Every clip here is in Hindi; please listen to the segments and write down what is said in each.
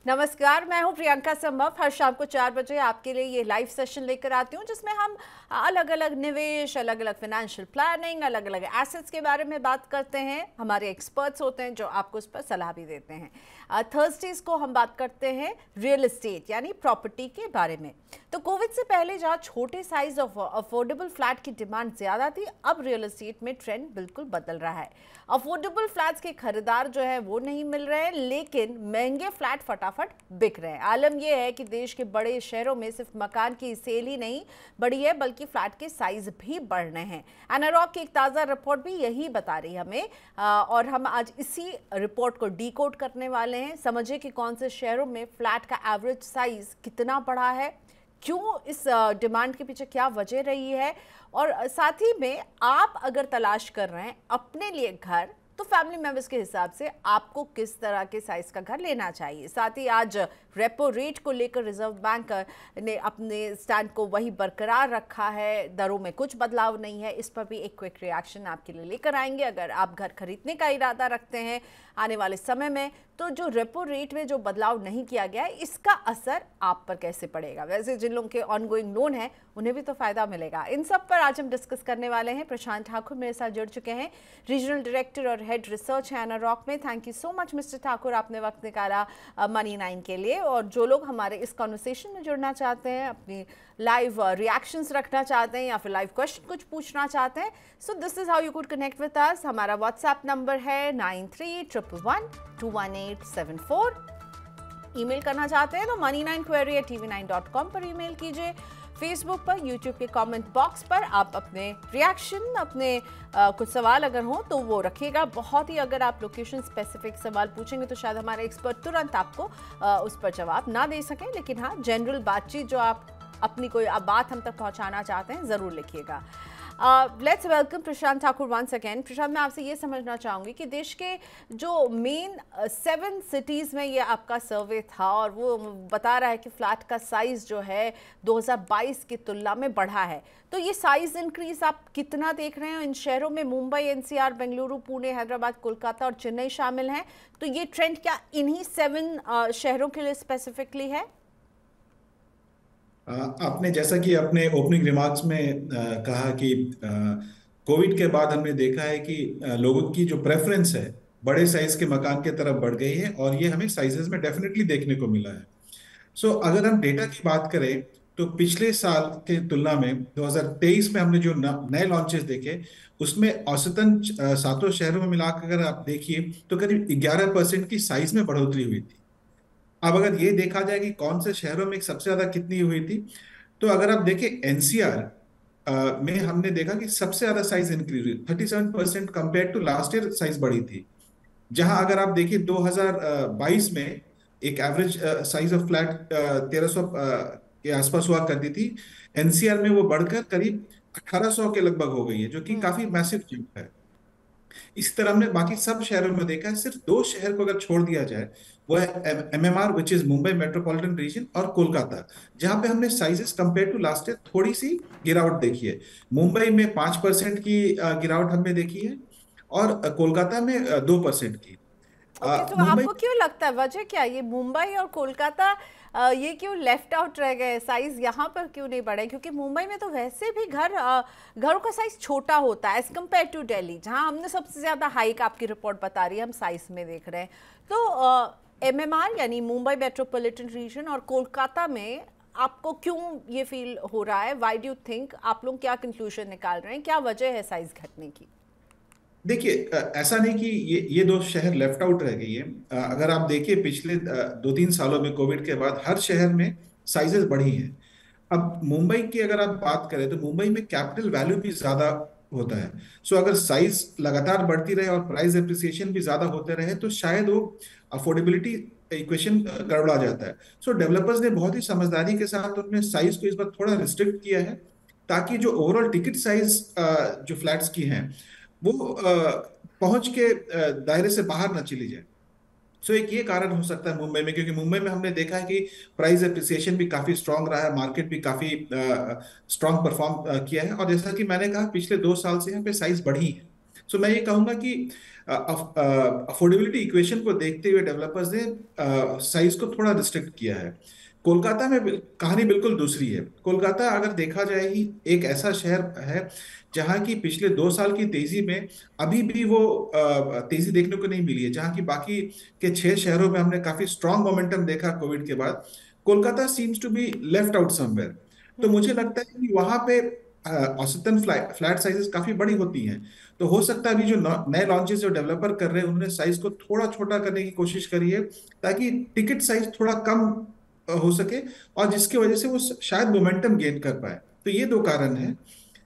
नमस्कार, मैं हूं प्रियंका संभव। हर शाम को 4 बजे आपके लिए ये लाइव सेशन लेकर आती हूं जिसमें हम अलग अलग निवेश, अलग अलग फाइनेंशियल प्लानिंग, अलग अलग एसेट्स के बारे में बात करते हैं। हमारे एक्सपर्ट्स होते हैं जो आपको उस पर सलाह भी देते हैं। थर्सडेज को हम बात करते हैं रियल एस्टेट यानी प्रॉपर्टी के बारे में। तो कोविड से पहले जहाँ छोटे साइज ऑफ अफोर्डेबल फ्लैट की डिमांड ज़्यादा थी, अब रियल एस्टेट में ट्रेंड बिल्कुल बदल रहा है। अफोर्डेबल फ्लैट्स के खरीदार जो है वो नहीं मिल रहे हैं, लेकिन महंगे फ्लैट फटाफट बिक रहे हैं। आलम यह है कि देश के बड़े शहरों में सिर्फ मकान की सेल ही नहीं बढ़ी है, बल्कि फ्लैट के साइज भी बढ़ रहे हैं। एनारॉक की एक ताज़ा रिपोर्ट भी यही बता रही है हमें, और हम आज इसी रिपोर्ट को डीकोड करने वाले हैं। समझिए कि कौन से शहरों में फ्लैट का एवरेज साइज कितना बढ़ा है, क्यों इस डिमांड के पीछे क्या वजह रही है, और साथ ही में आप अगर तलाश कर रहे हैं अपने लिए घर, तो फैमिली मेंबर्स के हिसाब से आपको किस तरह के साइज का घर लेना चाहिए। साथ ही आज रेपो रेट को लेकर रिजर्व बैंक ने अपने स्टैंड को वही बरकरार रखा है, दरों में कुछ बदलाव नहीं है। इस पर भी एक क्विक रिएक्शन आपके लिए लेकर आएंगे। अगर आप घर खरीदने का इरादा रखते हैं आने वाले समय में, तो जो रेपो रेट में जो बदलाव नहीं किया गया है, इसका असर आप पर कैसे पड़ेगा। वैसे जिन लोगों के ऑनगोइंग लोन है उन्हें भी तो फायदा मिलेगा। इन सब पर आज हम डिस्कस करने वाले हैं। प्रशांत ठाकुर मेरे साथ जुड़ चुके हैं, रीजनल डायरेक्टर और हेड रिसर्च है एनारॉक में। Thank you so much mister Thakur, आपने वक्त निकाला मनी9 के लिए। और जो लोग हमारे इस कॉन्वर्सेशन में जुड़ना चाहते हैं, अपनी लाइव रिएक्शंस रखना चाहते हैं या फिर लाइव क्वेश्चन कुछ पूछना चाहते हैं, so this is how you could connect with us. हमारा व्हाट्सएप नंबर है 9311121874। ईमेल करना चाहते हैं तो money9query@tv9.com पर ईमेल कीजिए। फेसबुक पर, यूट्यूब के कमेंट बॉक्स पर आप अपने रिएक्शन, अपने कुछ सवाल अगर हो तो वो रखिएगा। बहुत ही अगर आप लोकेशन स्पेसिफिक सवाल पूछेंगे तो शायद हमारे एक्सपर्ट तुरंत आपको उस पर जवाब ना दे सकें, लेकिन हाँ, जनरल बातचीत जो आप अपनी कोई बात हम तक पहुंचाना चाहते हैं ज़रूर लिखिएगा। Let's welcome Prashant Thakur once again. Prashant, मैं आपसे ये समझना चाहूँगी कि देश के जो मेन 7 सिटीज़ में ये आपका सर्वे था, और वो बता रहा है कि फ्लैट का साइज़ जो है 2022 की तुलना में बढ़ा है। तो ये साइज़ इंक्रीज आप कितना देख रहे हैं इन शहरों में? मुंबई, एनसीआर, बेंगलुरु, पुणे, हैदराबाद, कोलकाता और चेन्नई शामिल हैं। तो ये ट्रेंड क्या इन्हीं 7 शहरों के लिए स्पेसिफिकली है? आपने जैसा कि अपने ओपनिंग रिमार्क्स में कहा कि कोविड के बाद हमने देखा है कि लोगों की जो प्रेफरेंस है बड़े साइज के मकान की तरफ बढ़ गई है, और ये हमें साइजेस में डेफिनेटली देखने को मिला है। सो अगर हम डेटा की बात करें तो पिछले साल के तुलना में 2023 में हमने जो नए लॉन्चेस देखे, उसमें औसतन 7 शहरों में मिलाकर अगर आप देखिए तो करीब 11% की साइज में बढ़ोतरी हुई थी। अब अगर ये देखा जाए कि कौन से शहरों में सबसे ज्यादा कितनी हुई थी, तो अगर आप देखें एनसीआर में हमने देखा कि सबसे ज्यादा साइज इंक्रीज हुई, 37% compare to last year size बढ़ी थी। जहां अगर आप देखिए 2022 में एक एवरेज साइज ऑफ फ्लैट 1300 के आसपास हुआ करती थी, एनसीआर में वो बढ़कर करीब 1800 के लगभग हो गई है, जो कि काफी मैसिव जंप है। इसी तरह हमने बाकी सब शहरों में देखा है, सिर्फ 2 शहर को अगर छोड़ दिया जाए, वो है MMR which is Mumbai metropolitan region, और कोलकाता, जहां पे हमने sizes compare to last year थोड़ी सी गिरावट देखी है। मुंबई में 5% की गिरावट हमने देखी है, और कोलकाता में 2% की। ओके, तो मुंबई आपको क्यों लगता है वजह क्या है? ये मुंबई और कोलकाता ये क्यों लेफ्ट आउट रह गए? साइज यहाँ पर क्यों नहीं बढ़े? क्योंकि मुंबई में तो वैसे भी घरों का साइज छोटा होता है एज कम्पेयर टू दिल्ली, जहाँ हमने सबसे ज्यादा हाइक, आपकी रिपोर्ट बता रही है, हम साइज में देख रहे हैं। तो एमएमआर यानी मुंबई मेट्रोपॉलिटन रीजन और कोलकाता में आपको क्यों ये फील हो रहा है? Why do you think? आप लोग क्या कंक्लूजन निकाल रहे हैं, क्या वजह है साइज घटने की? देखिए, ऐसा नहीं कि ये 2 शहर लेफ्ट आउट रह गई है। अगर आप देखिए पिछले 2-3 सालों में कोविड के बाद हर शहर में साइजेस बढ़ी हैं। अब मुंबई की अगर आप बात करें तो मुंबई में कैपिटल वैल्यू भी ज्यादा होता है। सो अगर साइज लगातार बढ़ती रहे और प्राइस एप्रिसिएशन भी ज्यादा होते रहे, तो शायद वो अफोर्डेबिलिटी इक्वेशन गड़बड़ा जाता है। सो डेवलपर्स ने बहुत ही समझदारी के साथ उन्होंने साइज को इस बार थोड़ा रिस्ट्रिक्ट किया है, ताकि जो ओवरऑल टिकट साइज जो फ्लैट्स की हैं वो पहुंच के दायरे से बाहर ना चली जाए। सो एक ये कारण हो सकता है मुंबई में, क्योंकि मुंबई में हमने देखा है कि प्राइस एप्रिसिएशन भी काफी स्ट्रांग रहा है, मार्केट भी काफी स्ट्रांग परफॉर्म किया है, और जैसा कि मैंने कहा पिछले 2 साल से यहाँ पे साइज बढ़ी है। सो मैं ये कहूंगा कि अफोर्डेबिलिटी इक्वेशन को देखते हुए डेवलपर्स ने साइज को थोड़ा रिस्ट्रिक्ट किया है। कोलकाता में कहानी बिल्कुल दूसरी है। कोलकाता अगर देखा जाए ही एक ऐसा शहर है जहाँ की पिछले 2 साल की तेजी में अभी भी वो तेजी देखने को नहीं मिली है। जहाँ की बाकी के 6 शहरों में हमने काफी स्ट्रांग मोमेंटम देखा कोविड के बाद, Kolkata seems to be left out somewhere. तो मुझे लगता है कि वहां पे औसतन फ्लैट साइजेस काफी बड़ी होती हैं। तो हो सकता है अभी जो नए लॉन्चेस जो डेवलपर कर रहे हैं उन्होंने साइज को थोड़ा छोटा करने की कोशिश करी है, ताकि टिकट साइज थोड़ा कम हो सके, और जिसकी वजह से वो शायद मोमेंटम गेन कर पाए। तो ये 2 कारण हैं।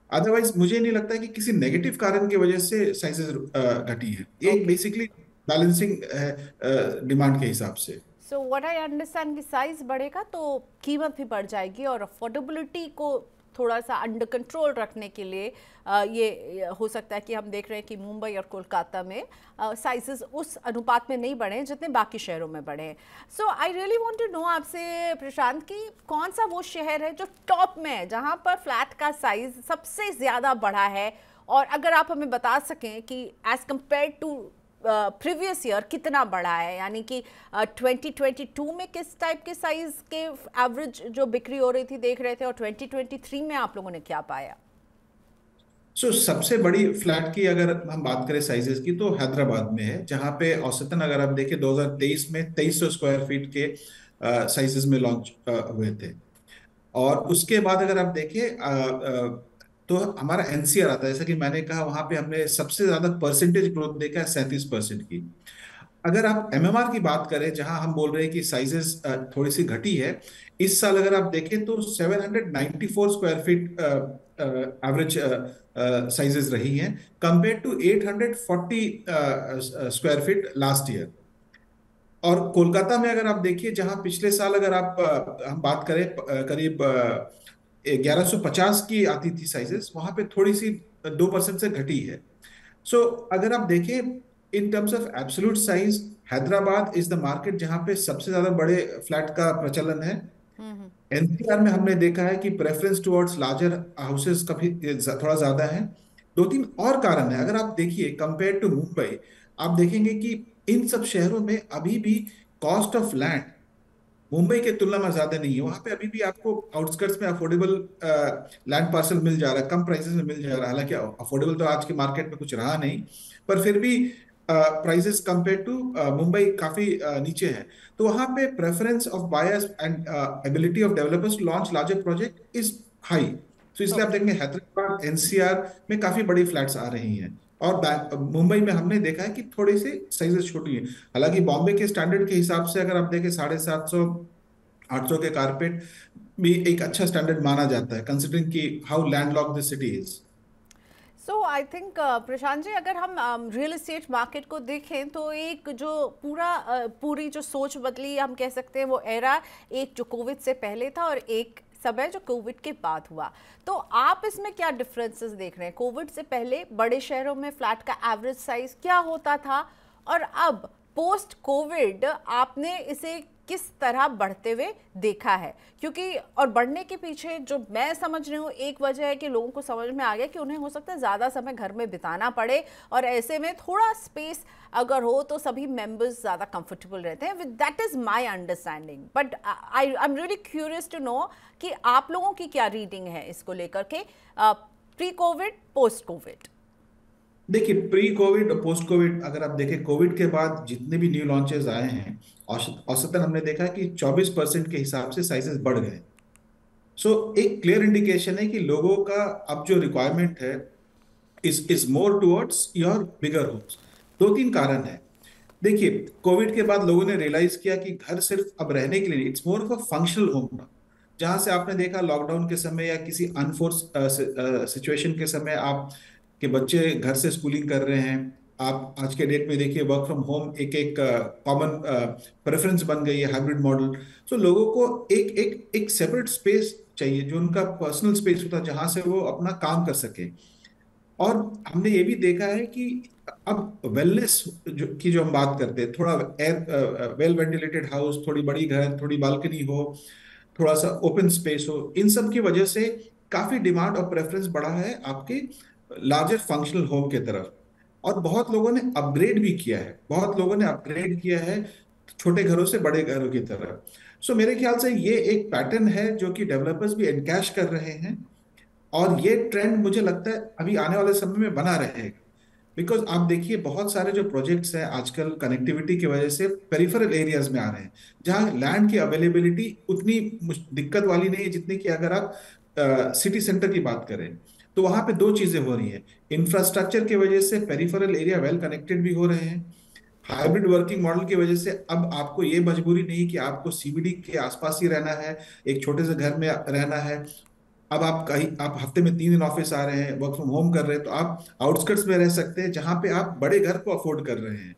अदरवाइज मुझे नहीं लगता है कि किसी नेगेटिव कारण की वजह से साइजेस घटी है। एक ओके, बेसिकली बैलेंसिंग है डिमांड के हिसाब से। सो व्हाट आई अंडरस्टैंड कि साइज बढ़ेगा तो कीमत भी बढ़ जाएगी, और अफोर्डेबिलिटी को थोड़ा सा अंडर कंट्रोल रखने के लिए ये हो सकता है कि हम देख रहे हैं कि मुंबई और कोलकाता में साइजेस उस अनुपात में नहीं बढ़े जितने बाकी शहरों में बढ़े हैं। So I really want to know आपसे प्रशांत कि कौन सा वो शहर है जो टॉप में है, जहां पर फ्लैट का साइज सबसे ज़्यादा बढ़ा है, और अगर आप हमें बता सकें कि as compare to previous year कितना बढ़ा है, यानी कि 2022 में किस टाइप के साइज के एवरेज जो बिक्री हो रही थी देख रहे थे, और 2023 में आप लोगों ने क्या पाया? सबसे बड़ी फ्लैट की अगर हम बात करें साइजेस की, तो हैदराबाद में है, जहां पे औसतन अगर आप देखें 2023 में 2300 स्क्वायर फीट के साइजेस में लॉन्च हुए थे। और उसके बाद अगर आप देखें तो हमारा एनसीआर आता है, जैसा कि मैंने कहा, वहां पे हमने सबसे ज्यादा परसेंटेज ग्रोथ देखा है, 37% की। अगर आप एमएमआर की बात करें, जहां हम बोल रहे हैं कि साइजेस थोड़ी सी घटी है, इस साल अगर आप देखें तो 794 स्क्वायर फीट एवरेज साइजेस रही हैं, compare to 840 square feet last year. और कोलकाता में अगर आप देखिए, जहां पिछले साल अगर आप हम बात करें करीब 1150 की आती थी साइजेस, वहां पे थोड़ी सी 2% से घटी है। अगर आप देखें in terms of absolute size, Hyderabad is the market जहां पे सबसे ज्यादा बड़े फ्लैट का प्रचलन है। एनसीआर में हमने देखा है कि प्रेफरेंस टुवर्ड्स लार्जर हाउसेस का भी थोड़ा ज्यादा है। 2-3 और कारण है। अगर आप देखिए कंपेयर टू मुंबई, आप देखेंगे कि इन सब शहरों में अभी भी कॉस्ट ऑफ लैंड मुंबई के तुलना में ज्यादा नहीं है। वहां पे अभी भी आपको आउटस्कर्ट्स में अफोर्डेबल लैंड पार्सल मिल जा रहा है, कम प्राइसेस में मिल जा रहा है। हालांकि अफोर्डेबल तो आज के मार्केट में कुछ रहा नहीं, पर फिर भी प्राइसेस कंपेयर टू मुंबई काफी नीचे है। तो वहां पे preference of buyers and ability of developers to launch larger project is high. तो इसलिए आप ओके, देखेंगे हैदराबाद एनसीआर में काफी बड़ी फ्लैट्स आ रही हैं। और मुंबई में हमने देखा है कि थोड़ी सी साइजेस छोटी है। हालांकि बॉम्बे के स्टैंडर्ड के हिसाब से अगर आप देखें 750 800 के कारपेट भी एक अच्छा स्टैंडर्ड माना जाता है, कंसिडरिंग कि how landlocked the city is. So I think Prashant ji, अगर हम रियल एस्टेट मार्केट को देखें तो एक जो पूरी जो सोच बदली हम कह सकते हैं, वो एरा एक जो कोविड से पहले था और एक समय जो कोविड के बाद हुआ। तो आप इसमें क्या डिफरेंसेस देख रहे हैं? कोविड से पहले बड़े शहरों में फ्लैट का एवरेज साइज क्या होता था, और अब पोस्ट कोविड आपने इसे किस तरह बढ़ते हुए देखा है? क्योंकि और बढ़ने के पीछे जो मैं समझ रही हूँ, एक वजह है कि लोगों को समझ में आ गया कि उन्हें हो सकता है ज़्यादा समय घर में बिताना पड़े, और ऐसे में थोड़ा स्पेस अगर हो तो सभी मेंबर्स ज़्यादा कंफर्टेबल रहते हैं। With that is my understanding, but I am really curious to know कि आप लोगों की क्या रीडिंग है इसको लेकर के, प्री कोविड पोस्ट कोविड। देखिए, प्री कोविड और पोस्ट कोविड अगर आप देखें, कोविड के बाद जितने भी न्यू लॉन्चेस आए हैं, औसतन हमने देखा कि 24% के हिसाब से साइजेस बढ़ गए। एक क्लियर इंडिकेशन है कि लोगों का अब जो रिक्वायरमेंट है is more towards your bigger homes. 2-3 कारण है। देखिए, कोविड के बाद लोगों ने रियलाइज किया कि घर सिर्फ अब रहने के लिए, it's more of a functional home. जहां से आपने देखा लॉकडाउन के समय या किसी अनफोर्स सिचुएशन के समय आप के बच्चे घर से स्कूलिंग कर रहे हैं, आप आज के डेट में देखिए वर्क फ्रॉम होम एक एक कॉमन प्रेफरेंस बन गई है, हाइब्रिड मॉडल। लोगों को एक एक एक सेपरेट स्पेस चाहिए, जो उनका पर्सनल स्पेस होता है, जहां से वो अपना काम कर सके। और हमने ये भी देखा है कि अब वेलनेस जो हम बात करते हैं, थोड़ा एयर वेल वेंटिलेटेड हाउस, थोड़ी बड़ी घर, थोड़ी बालकनी हो, थोड़ा सा ओपन स्पेस हो, इन सब की वजह से काफी डिमांड और प्रेफरेंस बढ़ा है आपके लार्जर फंक्शनल होम के तरफ। और बहुत लोगों ने अपग्रेड भी किया है, बहुत लोगों ने अपग्रेड किया है छोटे घरों से बड़े घरों की तरफ। सो मेरे ख्याल से ये एक पैटर्न है जो कि डेवलपर्स भी एनकैश कर रहे हैं, और ये ट्रेंड मुझे लगता है अभी आने वाले समय में बना रहेगा। बिकॉज आप देखिए बहुत सारे जो प्रोजेक्ट्स हैं आजकल कनेक्टिविटी की वजह से पेरिफेरल एरियाज में आ रहे हैं, जहां लैंड की अवेलेबिलिटी उतनी दिक्कत वाली नहीं है जितनी कि अगर आप सिटी सेंटर की बात करें। तो वहां पे दो चीजें हो रही हैं, इंफ्रास्ट्रक्चर की वजह से पेरिफेरल एरिया वेल कनेक्टेड भी हो रहे हैं, हाइब्रिड वर्किंग मॉडल की वजह से अब आपको ये मजबूरी नहीं कि आपको सीबीडी के आसपास ही रहना है, एक छोटे से घर में रहना है। अब आप कहीं, आप हफ्ते में 3 दिन ऑफिस आ रहे हैं, वर्क फ्रॉम होम कर रहे हैं, तो आप आउटस्कर्ट्स में रह सकते हैं जहां पे आप बड़े घर को अफोर्ड कर रहे हैं।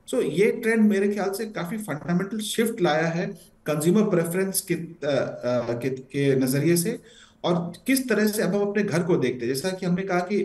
सो ये ट्रेंड मेरे ख्याल से काफी फंडामेंटल शिफ्ट लाया है कंज्यूमर प्रेफरेंस के नजरिए से, और किस तरह से अब हम अपने घर को देखते हैं। जैसा कि हमने कहा कि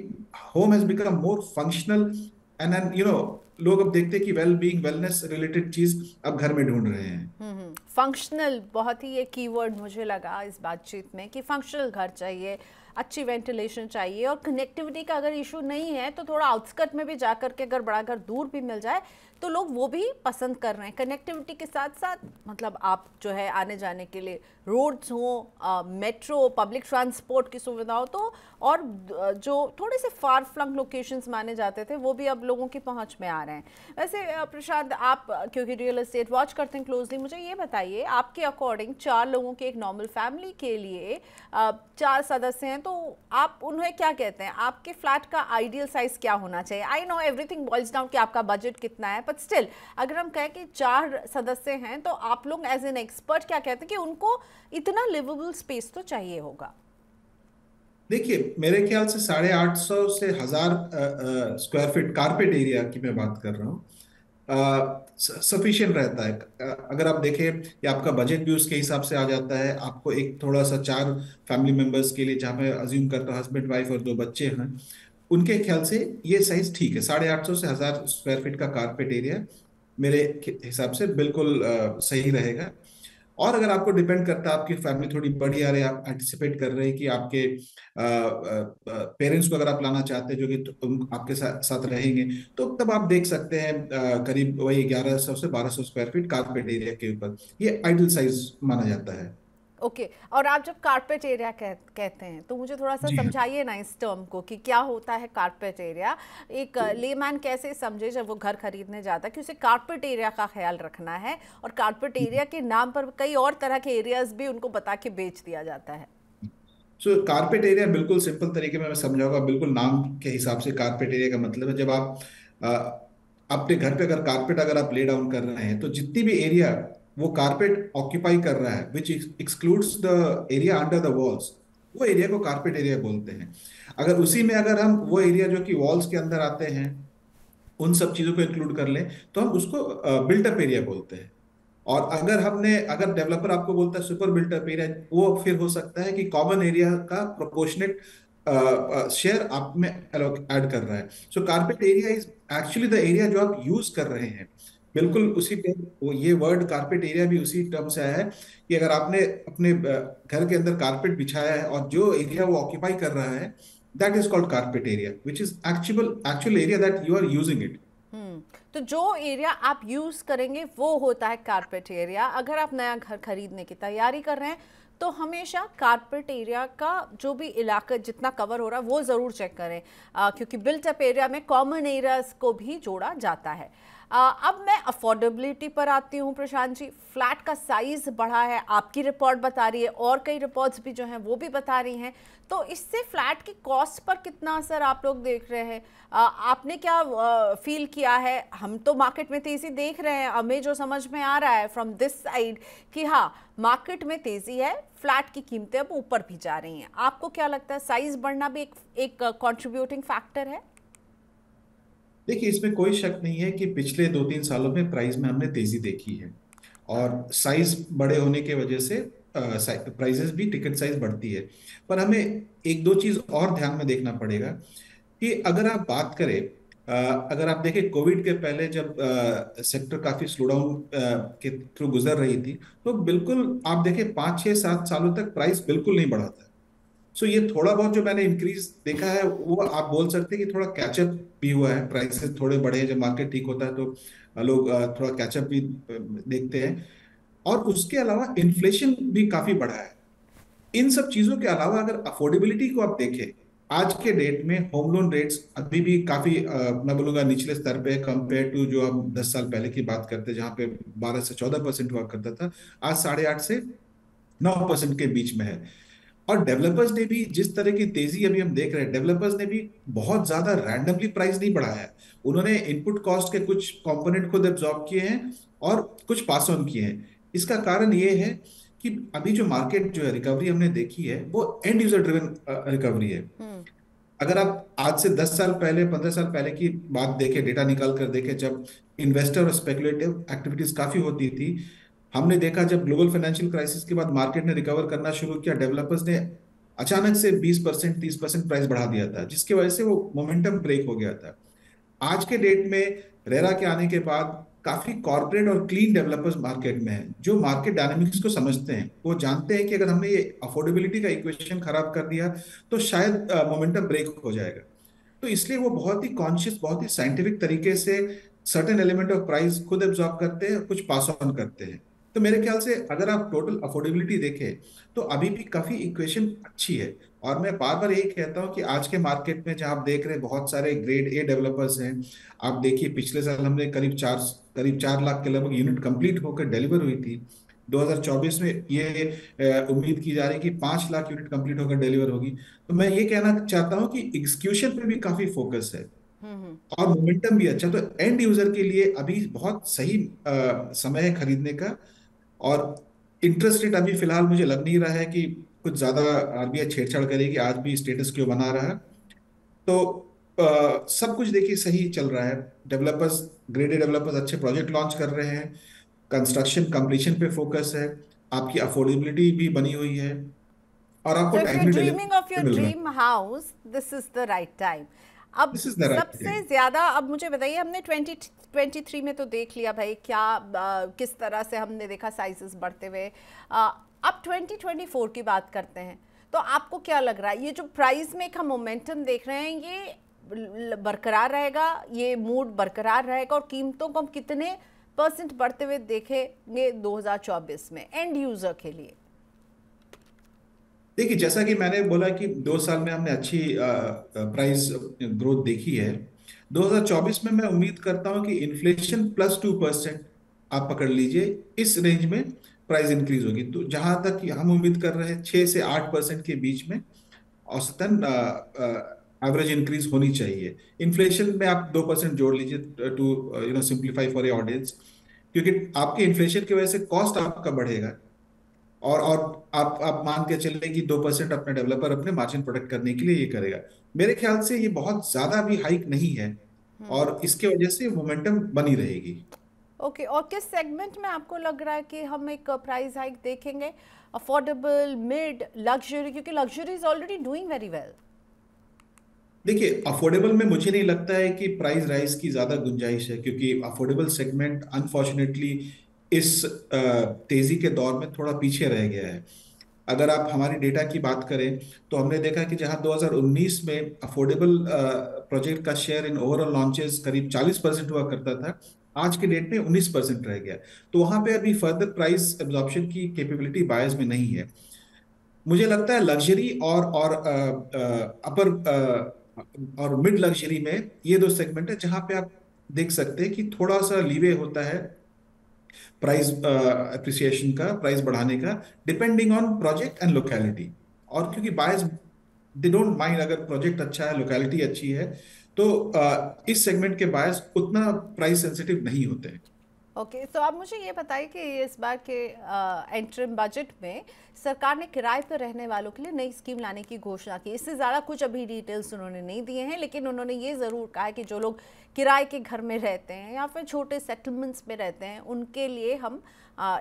home has become more functional, and and लोग अब देखते हैं कि वेल बीइंग, वेलनेस रिलेटेड चीज अब घर में ढूंढ रहे हैं। फंक्शनल बहुत ही ये कीवर्ड मुझे लगा इस बातचीत में, कि फंक्शनल घर चाहिए, अच्छी वेंटिलेशन चाहिए, और कनेक्टिविटी का अगर इशू नहीं है तो थोड़ा आउटस्कर्ट में भी जाकर के अगर बड़ा घर दूर भी मिल जाए तो लोग वो भी पसंद कर रहे हैं। कनेक्टिविटी के साथ साथ मतलब आप जो है आने जाने के लिए रोड्स हो, मेट्रो, पब्लिक ट्रांसपोर्ट की सुविधा हो, तो और जो थोड़े से फार फ्लंग लोकेशंस माने जाते थे वो भी अब लोगों की पहुंच में आ रहे हैं। वैसे प्रशांत, आप क्योंकि रियल एस्टेट वॉच करते हैं क्लोजली, मुझे ये बताइए आपके अकॉर्डिंग 4 लोगों के एक नॉर्मल फैमिली के लिए 4 सदस्य हैं तो आप उन्हें क्या कहते हैं, आपके फ्लैट का आइडियल साइज क्या होना चाहिए? I know everything boils down कि आपका बजट कितना है, बट स्टिल अगर हम कहें कि 4 सदस्य हैं तो आप लोग एज एन एक्सपर्ट क्या कहते हैं कि उनको इतना लिवेबल स्पेस तो चाहिए होगा? देखिए मेरे ख्याल से 850 से 1000 स्क्वायर फीट कारपेट एरिया की मैं बात कर रहा हूँ, सफिशिएंट रहता है। अगर आप देखें कि आपका बजट भी उसके हिसाब से आ जाता है, आपको एक थोड़ा सा 4 फैमिली मेंबर्स के लिए, जहाँ मैं अज्यूम करता हूँ हस्बैंड वाइफ और 2 बच्चे हैं, उनके ख्याल से ये साइज ठीक है। 850 से 1000 स्क्वायर फीट का कारपेट एरिया मेरे हिसाब से बिल्कुल सही रहेगा। और अगर आपको डिपेंड करता है, आपकी फैमिली थोड़ी बड़ी आ रही है, आप एंटिसिपेट कर रहे हैं कि आपके पेरेंट्स को अगर आप लाना चाहते हैं जो कि आपके साथ रहेंगे, तो तब आप देख सकते हैं करीब वही 1100 से 1200 स्क्वायर फीट कारपेट एरिया के ऊपर, ये आइडियल साइज माना जाता है। ओके और आप जब कारपेट एरिया कहते हैं तो मुझे थोड़ा सा जी हाँ। समझाइए ना इस टर्म को कि क्या होता है कारपेट एरिया। एक लेमैन कैसे समझे जब वो घर खरीदने जाता है कि उसे कारपेट एरिया का ख्याल रखना है, और कारपेट एरिया के नाम पर कई और तरह के एरियाज भी उनको बता के बेच दिया जाता है। सो कारपेट एरिया बिल्कुल सिंपल तरीके में मैं समझाऊंगा, बिल्कुल नाम के हिसाब से कारपेट एरिया का मतलब है, जब आप अपने घर पे अगर कारपेट अगर आप ले डाउन कर रहे हैं तो जितनी भी एरिया वो कारपेट ऑक्यूपाई कर रहा है, which excludes the area under the walls, वो एरिया को कारपेट एरिया बोलते हैं। अगर उसी में अगर हम वो एरिया जो कि वॉल्स के अंदर आते हैं उन सब चीजों को इंक्लूड कर लें तो हम उसको बिल्टअप एरिया बोलते हैं। और अगर डेवलपर आपको बोलता है सुपर बिल्टअप एरिया, वो फिर हो सकता है कि कॉमन एरिया का प्रोपोर्शनेट शेयर आप में ऐड कर रहा है। So carpet area is actually the area जो आप यूज कर रहे हैं, बिल्कुल उसी पे वो ये वर्ड कारपेट एरिया भी उसी टर्म से आया है कि अगर आपने अपने घर के अंदर कारपेट बिछाया है और जो एरिया वो ऑक्यूपाई कर रहा है, that is called carpet area, which is actual area that you are using it. तो जो एरिया आप यूज करेंगे वो होता है कारपेट एरिया। अगर आप नया घर खरीदने की तैयारी कर रहे हैं तो हमेशा कारपेट एरिया का जो भी इलाका जितना कवर हो रहा है वो ज़रूर चेक करें, क्योंकि बिल्ट अप एरिया में कॉमन एरियाज को भी जोड़ा जाता है। अब मैं अफोर्डेबिलिटी पर आती हूँ प्रशांत जी। फ्लैट का साइज़ बढ़ा है, आपकी रिपोर्ट बता रही है और कई रिपोर्ट्स भी जो हैं वो भी बता रही हैं, तो इससे फ्लैट की कॉस्ट पर कितना असर आप लोग देख रहे हैं? आपने क्या फील किया है? हम तो मार्केट में तेज़ी देख रहे हैं, हमें जो समझ में आ रहा है फ्रॉम दिस साइड कि हाँ मार्केट में तेज़ी है, फ्लैट की कीमतें अब ऊपर भी जा रही हैं। आपको क्या लगता है, साइज़ बढ़ना भी एक कंट्रीब्यूटिंग फैक्टर है? देखिए इसमें कोई शक नहीं है कि पिछले 2-3 सालों में प्राइस में हमने तेजी देखी है, और साइज बड़े होने की वजह से प्राइसेस भी, टिकट साइज बढ़ती है। पर हमें एक दो चीज और ध्यान में देखना पड़ेगा कि अगर आप बात करें, अगर आप देखें कोविड के पहले जब सेक्टर काफी स्लो डाउन के थ्रू गुजर रही थी, तो बिल्कुल आप देखें 5-6-7 सालों तक प्राइस बिल्कुल नहीं बढ़ा था। सो ये थोड़ा बहुत जो मैंने इंक्रीज देखा है वो आप बोल सकते हैं कि थोड़ा कैचअप भी हुआ है, प्राइसेस थोड़े बढ़े हैं, जब मार्केट ठीक होता है तो लोग थोड़ा कैचअप भी देखते हैं। और उसके अलावा इन्फ्लेशन भी काफी बढ़ा है। इन सब चीजों के अलावा अगर अफोर्डेबिलिटी को आप देखें, आज के डेट में होम लोन रेट्स अभी भी काफी मैं बोलूंगा निचले स्तर पे कंपेयर टू जो हम 10 साल पहले की बात करते हैं, जहां पे 12 से 14% हुआ करता था, आज 8.5 से 9% के बीच में है। और डेवलपर्स ने भी जिस तरह की तेजी अभी हम देख रहे हैं, डेवलपर्स ने भी बहुत ज्यादा रैंडमली प्राइस नहीं बढ़ाया है। उन्होंने इनपुट कॉस्ट के कुछ कंपोनेंट खुद एब्जॉर्ब किए हैं और कुछ पास ऑन किए हैं। इसका कारण ये है कि अभी जो मार्केट जो है रिकवरी हमने देखी है वो एंड यूजर ड्रिवन रिकवरी है। हम्म। अगर आप आज से 10 साल पहले 15 साल पहले की बात देखें, डेटा निकाल कर देखें, जब इन्वेस्टर और स्पेकुलेटिव एक्टिविटीज काफी होती थी, हमने देखा जब ग्लोबल फाइनेंशियल क्राइसिस के बाद मार्केट ने रिकवर करना शुरू किया, डेवलपर्स ने अचानक से 20% 30% प्राइस बढ़ा दिया था, जिसकी वजह से वो मोमेंटम ब्रेक हो गया था। आज के डेट में रेरा के आने के बाद काफी कॉर्पोरेट और क्लीन डेवलपर्स मार्केट में हैं, जो मार्केट डायनामिक्स को समझते हैं। वो जानते हैं कि अगर हमने ये अफोर्डेबिलिटी का इक्वेशन खराब कर दिया तो शायद मोमेंटम ब्रेक हो जाएगा। तो इसलिए वो बहुत ही कॉन्शियस, बहुत ही साइंटिफिक तरीके से सर्टेन एलिमेंट ऑफ प्राइस खुद एब्जॉर्ब करते हैं, कुछ पास ऑन करते हैं। तो मेरे ख्याल से अगर आप टोटल अफोर्डेबिलिटी देखें तो अभी भी काफी इक्वेशन अच्छी है। और मैं बार बार यही कहता हूं कि आज के मार्केट में जहां आप देख रहे हैं बहुत सारे ग्रेड ए डेवलपर्स हैं। आप देखिए पिछले साल हमने करीब 4 लाख के लगभग यूनिट कंप्लीट होकर डिलीवर हुई थी। 2024 में ये उम्मीद की जा रही है कि 5 लाख यूनिट कंप्लीट होकर डिलीवर होगी। तो मैं ये कहना चाहता हूं कि एग्जीक्यूशन पे भी काफी फोकस है हम्म। और मोमेंटम भी अच्छा। तो एंड यूजर के लिए अभी बहुत सही समय है खरीदने का। और इंटरेस्ट रेट अभी फिलहाल मुझे लग नहीं रहा है कि कुछ ज्यादा आरबीआई छेड़छाड़ करेगी, आज भी स्टेटस क्यों बना रहा है। तो सब कुछ देखिए सही चल रहा है। डेवलपर्स, ग्रेडेड डेवलपर्स अच्छे प्रोजेक्ट लॉन्च कर रहे हैं, कंस्ट्रक्शन कंप्लीशन पे फोकस है, आपकी अफोर्डेबिलिटी भी बनी हुई है और आपको So if you're timely dreaming of your delivery मिल रहा है। dream house, this is the right time. अब दिस इज द राइट सबसे टाइम। ज्यादा, अब मुझे बताइए, हमने 2023 में तो देख लिया भाई क्या किस तरह से हमने देखा साइजेस बढ़ते हुए। अब 2024 की बात करते हैं, तो आपको क्या लग रहा है ये जो प्राइस में एक हम मोमेंटम देख रहे हैं, ये बरकरार रहेगा, ये मूड बरकरार रहेगा, और कीमतों को हम कितने % बढ़ते हुए देखेंगे 2024 में एंड यूजर के लिए? देखिए जैसा कि मैंने बोला कि 2 साल में हमने अच्छी प्राइस ग्रोथ देखी है। 2024 में मैं उम्मीद करता हूं कि इन्फ्लेशन +2% आप पकड़ लीजिए, इस रेंज में प्राइस इंक्रीज होगी। तो जहां तक कि हम उम्मीद कर रहे हैं 6 से 8% के बीच में औसतन एवरेज इंक्रीज होनी चाहिए। इन्फ्लेशन में आप 2% जोड़ लीजिए to simplify for a audience, क्योंकि आपके इन्फ्लेशन की वजह से कॉस्ट आपका बढ़ेगा। और आप मान के चले कि 2% अपने डेवलपर अपने मार्जिन प्रोटेक्ट करने के लिए ये करेगा। मेरे ख्याल से ये बहुत ज्यादा भी हाइक नहीं है और इसके वजह से मोमेंटम बनी रहेगी। ओके, और किस सेगमेंट में आपको लग रहा है कि हम एक प्राइस हाइक देखेंगे? Affordable, mid, luxury? क्योंकि luxury is already doing very well. देखिए अफोर्डेबल में मुझे नहीं लगता है कि प्राइस राइज की ज्यादा गुंजाइश है, क्योंकि अफोर्डेबल सेगमेंट अनफॉर्चुनेटली इस तेजी के दौर में थोड़ा पीछे रह गया है। अगर आप हमारी डेटा की बात करें तो हमने देखा कि जहां 2019 में अफोर्डेबल प्रोजेक्ट का शेयर इन ओवरऑल लॉन्चेस करीब 40% हुआ करता था, आज के डेट में 19% रह गया। तो वहां पे अभी फर्दर प्राइस एब्जॉर्प्शन की कैपेबिलिटी बायर्स में नहीं है। मुझे लगता है लग्जरी और अपर और मिड लग्जरी में ये दो सेगमेंट है जहां पे आप देख सकते हैं कि थोड़ा सा लीवे होता है प्राइस अप्रिसिएशन का, प्राइस बढ़ाने का, depending on project and locality. और क्योंकि बायर्स दे डोंट माइंड, अगर प्रोजेक्ट अच्छा है, लोकेलिटी अच्छी है, तो इस सेगमेंट के बायर्स उतना प्राइस सेंसिटिव नहीं होते हैं। ओके, तो आप मुझे ये बताइए कि इस बार के एंटरिम बजट में सरकार ने किराए पर रहने वालों के लिए नई स्कीम लाने की घोषणा की। इससे ज़्यादा कुछ अभी डिटेल्स उन्होंने नहीं दिए हैं, लेकिन उन्होंने ये ज़रूर कहा है कि जो लोग किराए के घर में रहते हैं या फिर छोटे सेटलमेंट्स में रहते हैं, उनके लिए हम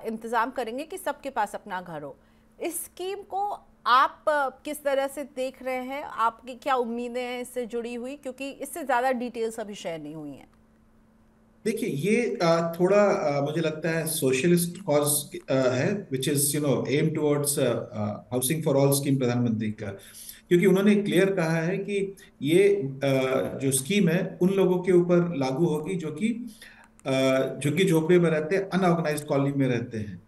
इंतज़ाम करेंगे कि सबके पास अपना घर हो। इस स्कीम को आप किस तरह से देख रहे हैं? आपकी क्या उम्मीदें हैं इससे जुड़ी हुई? क्योंकि इससे ज़्यादा डिटेल्स अभी शेयर नहीं हुई हैं। देखिए ये थोड़ा मुझे लगता है सोशलिस्ट कॉज है, which is aim towards housing for all scheme प्रधानमंत्री का। क्योंकि उन्होंने क्लियर कहा है कि ये जो स्कीम है उन लोगों के ऊपर लागू होगी जो कि झुग्गी झोपड़ी में रहते हैं, अनऑर्गेनाइज्ड कॉलोनी में रहते हैं।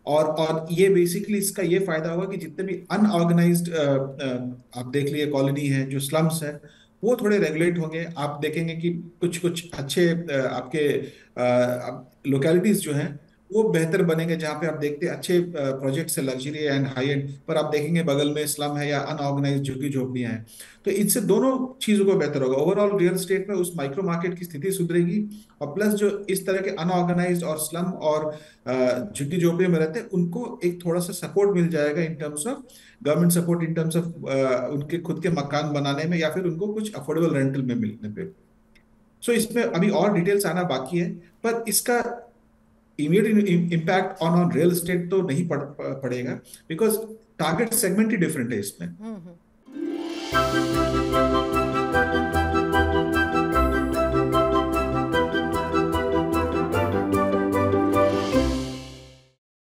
और ये बेसिकली इसका ये फायदा होगा कि जितने भी अनऑर्गेनाइज्ड आप देख लिए कॉलोनी है, जो स्लम्स है, वो थोड़े रेगुलेट होंगे। आप देखेंगे कि कुछ कुछ अच्छे आपके लोकेलिटीज जो हैं वो बेहतर बनेंगे, जहाँ पे आप देखते हैं अच्छे प्रोजेक्ट्स है लग्जरी एंड हाई एंड, पर आप देखेंगे बगल में स्लम है या अनऑर्गेनाइज्ड झुग्गी झोपड़ियां हैं। तो इनसे दोनों चीजों को बेहतर होगा। ओवरऑल रियल स्टेट में उस माइक्रो मार्केट की स्थिति सुधरेगी, और प्लस जो इस तरह के अनऑर्गेनाइज्ड और स्लम और झुग्गी झोपड़ियों में रहते हैं उनको एक थोड़ा सा सपोर्ट मिल जाएगा in terms of government support, in terms of उनके खुद के मकान बनाने में या फिर उनको कुछ अफोर्डेबल रेंटल में मिलने पे। सो इसमें अभी और डिटेल्स आना बाकी है, पर इसका immediate impact on on real estate तो नहीं पड़ेगा, because target segment he different है इसमें।